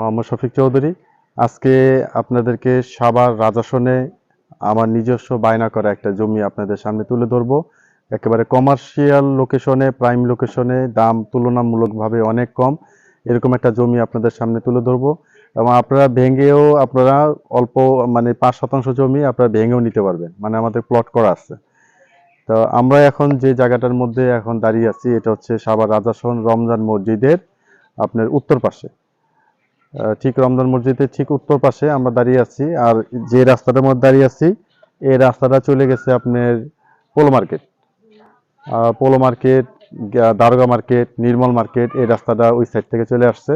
মোহাম্মদ শফিক চৌধুরী। আজকে আপনাদেরকে সাভার রাজাসনে আমার নিজস্ব বায়না করা একটা জমি আপনাদের সামনে তুলে ধরবো। একেবারে কমার্শিয়াল লোকেশনে, প্রাইম লোকেশনে, দাম তুলনামূলকভাবে অনেক কম, এরকম একটা জমি আপনাদের সামনে তুলে ধরবো। এবং আপনারা ভেঙেও আপনারা অল্প মানে 5% জমি আপনারা ভেঙেও নিতে পারবেন, মানে আমাদের প্লট করা আছে। তো আমরা এখন যে জায়গাটার মধ্যে এখন দাঁড়িয়ে আছি এটা হচ্ছে সাভার রাজাসন রমজান মসজিদের আপনার উত্তর পাশে। ঠিক রমজান মসজিদের ঠিক উত্তর পাশে আমরা দাঁড়িয়ে আছি। আর যে রাস্তাটার মধ্যে দাঁড়িয়ে আছি এই রাস্তাটা চলে গেছে আপনার পোলো মার্কেট, পোলো মার্কেট, দারোগা মার্কেট, নির্মল মার্কেট, এই রাস্তাটা ওই সাইড থেকে চলে আসছে।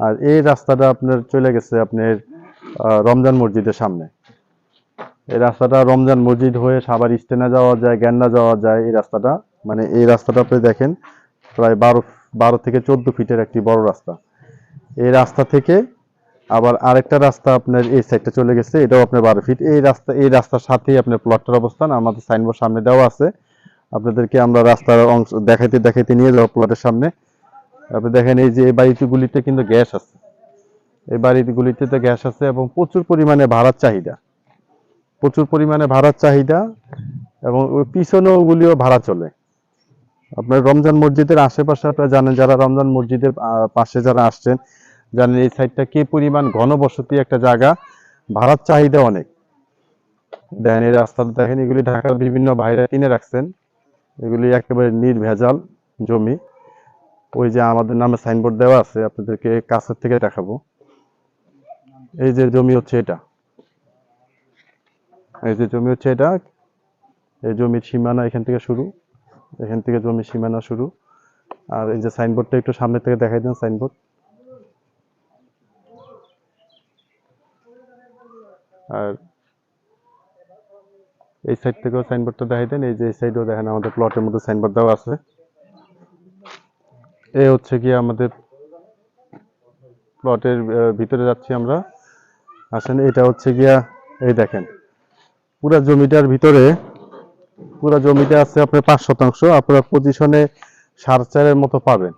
আর এই রাস্তাটা আপনার চলে গেছে আপনার রমজান মসজিদের সামনে। এই রাস্তাটা রমজান মসজিদ হয়ে সাভার স্ট্যান্ডে যাওয়া যায়, গ্যান্ডা যাওয়া যায়। এই রাস্তাটা মানে এই রাস্তাটা আপনি দেখেন প্রায় 12 থেকে 14 ফিটের একটি বড় রাস্তা। এই রাস্তা থেকে আবার আরেকটা রাস্তা আপনার এই সাইডটা চলে গেছে, এটাও আপনার 12 ফিট। এই রাস্তার সাথেই আপনার প্লটটার অবস্থান। আমাদের সাইনবোর্ড সামনে দেওয়া আছে, আপনাদেরকে আমরা রাস্তার অংশ দেখাইতে দেখাইতে নিয়ে যাবো প্লটের সামনে। আপনি দেখেন এই যে এই বাড়িগুলিতে কিন্তু গ্যাস আছে, এই বাড়িগুলিতে তো গ্যাস আছে এবং প্রচুর পরিমাণে ভাড়ার চাহিদা, প্রচুর পরিমাণে ভাড়ার চাহিদা। এবং ওই পিছনেও ওগুলিও ভাড়া চলে। আপনার রমজান মসজিদের আশেপাশে আপনারা জানেন, যারা রমজান মসজিদের পাশে যারা আসছেন জানেন এই সাইডটা কি পরিমাণ ঘনবসতি একটা জায়গা, ভাড়ার চাহিদা অনেক। দেখেন এই রাস্তাটা দেখেন, এগুলি ঢাকার বিভিন্ন ভাইরা কিনে রাখছেন, এগুলি একেবারে নির্ভেজাল জমি। ওই যে আমাদের নামে সাইনবোর্ড দেওয়া আছে, আপনাদেরকে কাছের থেকে দেখাবো। এই যে জমি হচ্ছে এটা, এই যে জমি হচ্ছে এটা, এই জমির সীমানা এখান থেকে শুরু, এখান থেকে জমির সীমানা শুরু। আর এই যে সাইনবোর্ডটা একটু সামনে থেকে দেখাই দেন, সাইনবোর্ড। আর এই সাইড থেকেও সাইনবোর্ডটা দেখাই দেন, এই যে এই সাইডেও দেখেন আমাদের প্লটের মধ্যে সাইনবোর্ড দেওয়া আছে। এই হচ্ছে কি আমাদের প্লটের ভিতরে যাচ্ছি আমরা, আসেন। এটা হচ্ছে গিয়া এই দেখেন পুরা জমিটার ভিতরে, পুরা জমিটা আছে আপনার 5%। আপনার পজিশনে 4.5-এর মতো পাবেন,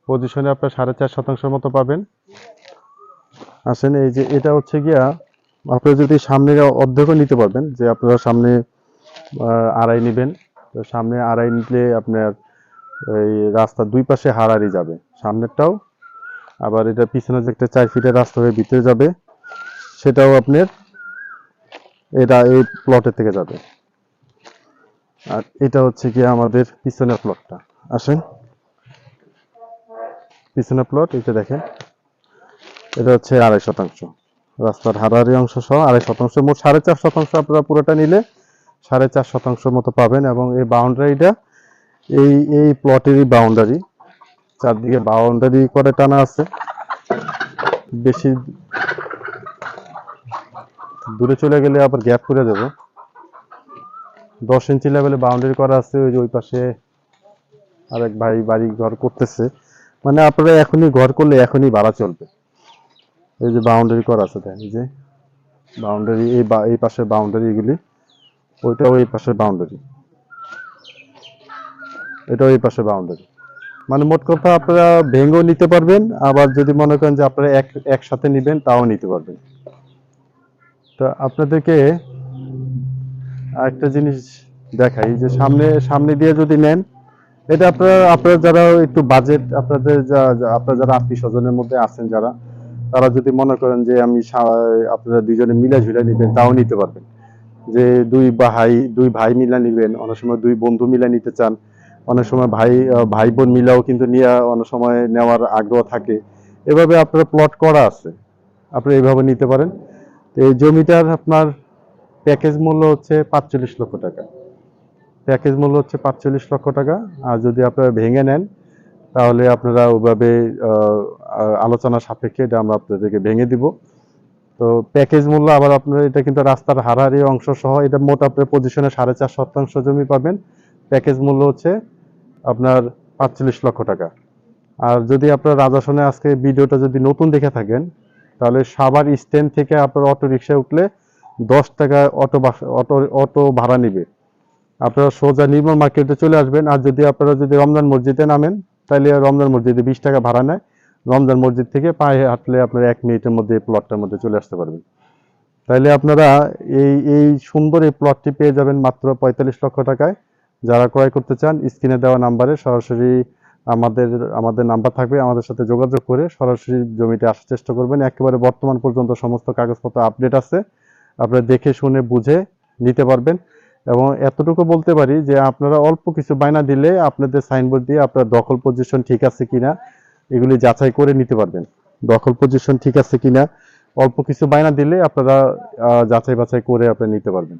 পজিশনে আপনার 4.5% মতো পাবেন। আসেন এই যে এটা হচ্ছে গিয়া আপনারা যদি সামনে অর্ধেকও নিতে পারবেন, যে আপনারা সামনে আড়াই নেবেন, তো সামনে আড়াই নিলে আপনার এই রাস্তার দুই পাশে হারারি যাবে, সামনেরটাও আবার এটা পিছনে যে একটা 4 ফিটের রাস্তা হয়ে ভিতরে যাবে, সেটাও আপনার এটা এই প্লটের থেকে যাবে। আর এটা হচ্ছে কি আমাদের পিছনের প্লটটা। আসেন পিছনের প্লট, এটা দেখেন, এটা হচ্ছে 2.5%, রাস্তার হারারি অংশ সহ 2.5%, মোট 4.5%। আপনারা পুরোটা নিলে 4.5% মতো পাবেন। এবং এই বাউন্ডারিটা এই প্লটেরই বাউন্ডারি, চারদিকে বাউন্ডারি করে টানা আছে। বেশি দূরে চলে গেলে আবার গ্যাপ করে দেব। 10 ইঞ্চি লেভেলে বাউন্ডারি করা আছে। ওই যে ওই পাশে আরেক ভাই বাড়ি ঘর করতেছে, মানে আপনারা এখনই ঘর করলে এখনই ভাড়া চলবে। এই যে বাউন্ডারি করা আছে, দেখেন এই যে বাউন্ডারি, এই পাশের বাউন্ডারি, এগুলি ওইটাও এই পাশের বাউন্ডারি, এটাও এই পাশের বাউন্ডারি। মানে মোট কথা আপনারা ভেঙেও নিতে পারবেন, আবার যদি মনে করেন যে আপনারা একসাথে নেবেন তাও নিতে পারবেন। তো আপনাদেরকে আরেকটা জিনিস দেখাই, যে সামনে দিয়ে যদি নেন, এটা আপনারা যারা একটু বাজেট, আপনারা যারা আত্মীয় স্বজনের মধ্যে আছেন যারা, তারা যদি মনে করেন যে আপনারা দুইজনে মিলে ঝুলে নিবেন তাও নিতে পারবেন। যে দুই ভাই মিলা নিবেন, অনেক সময় দুই বন্ধু মিলা নিতে চান, অনেক সময় ভাই বোন মিলাও কিন্তু নিয়ে অনেক সময় নেওয়ার আগ্রহ থাকে। এভাবে আপনারা প্লট করা আছে, আপনি এইভাবে নিতে পারেন। এই জমিটার আপনার প্যাকেজ মূল্য হচ্ছে 45 লক্ষ টাকা, প্যাকেজ মূল্য হচ্ছে 45 লক্ষ টাকা। আর যদি আপনারা ভেঙে নেন তাহলে আপনারা ওইভাবে আলোচনা সাপেক্ষে এটা আমরা আপনাদেরকে ভেঙে দিব। তো প্যাকেজ মূল্য আবার আপনার এটা কিন্তু রাস্তার হারাহারি অংশ সহ, এটা মোট আপনার পজিশনে 4.5% জমি পাবেন। প্যাকেজ মূল্য হচ্ছে আপনার 45 লক্ষ টাকা। আর যদি আপনার রাজাসনে আজকে ভিডিওটা যদি নতুন দেখে থাকেন, তাহলে সাভার স্ট্যান্ড থেকে আপনার অটো রিক্সায় উঠলে 10 টাকা অটো ভাড়া নিবে, আপনারা সোজা নির্মল মার্কেটে চলে আসবেন। আর যদি আপনারা রমজান মসজিদে নামেন, তাহলে রমজান মসজিদে 20 টাকা ভাড়া নেয়, রমজান মসজিদ থেকে পায়ে হাঁটলে আপনারা 1 মিনিটের মধ্যে এই প্লটটার মধ্যে চলে আসতে পারবেন। তাইলে আপনারা এই সুন্দর এই প্লটটি পেয়ে যাবেন মাত্র 45 লক্ষ টাকায়। যারা ক্রয় করতে চান স্ক্রিনে দেওয়া নাম্বারে সরাসরি আমাদের নাম্বার থাকবে, আমাদের সাথে যোগাযোগ করে সরাসরি জমিতে আসার চেষ্টা করবেন। একেবারে বর্তমান পর্যন্ত সমস্ত কাগজপত্র আপডেট আছে, আপনারা দেখে শুনে বুঝে নিতে পারবেন। এবং এতটুকু বলতে পারি যে আপনারা অল্প কিছু বায়না দিলে আপনাদের সাইনবোর্ড দিয়ে আপনার দখল পজিশন ঠিক আছে কিনা এগুলি যাচাই করে নিতে পারবেন। দখল পজিশন ঠিক আছে কিনা অল্প কিছু বায়না দিলে আপনারা যাচাই বাছাই করে আপনি নিতে পারবেন।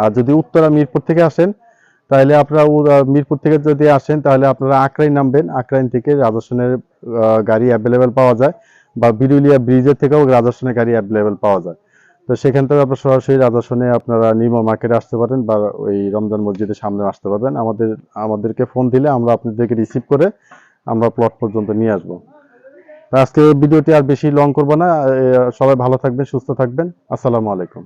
আর যদি উত্তরা মিরপুর থেকে আসেন তাহলে আপনারা মিরপুর থেকে যদি আসেন তাহলে আপনারা আকরাইন নামবেন। আকরাইন থেকে রাজস্থানের গাড়ি অ্যাভেলেবেল পাওয়া যায়, বা বিরুলিয়া ব্রিজের থেকেও রাজস্থানের গাড়ি অ্যাভেলেবেল পাওয়া যায়। তো সেখান থেকে আপনারা সরাসরি রাজস্থানে আপনারা নির্মল মার্কেটে আসতে পারেন, বা ওই রমজান মসজিদের সামনে আসতে পারবেন। আমাদেরকে ফোন দিলে আমরা আপনাদেরকে রিসিভ করে আমরা প্লট পর্যন্ত নিয়ে আসবো। আজকে ভিডিওটি আর বেশি লং করবো না। সবাই ভালো থাকবেন, সুস্থ থাকবেন। আসসালামু আলাইকুম।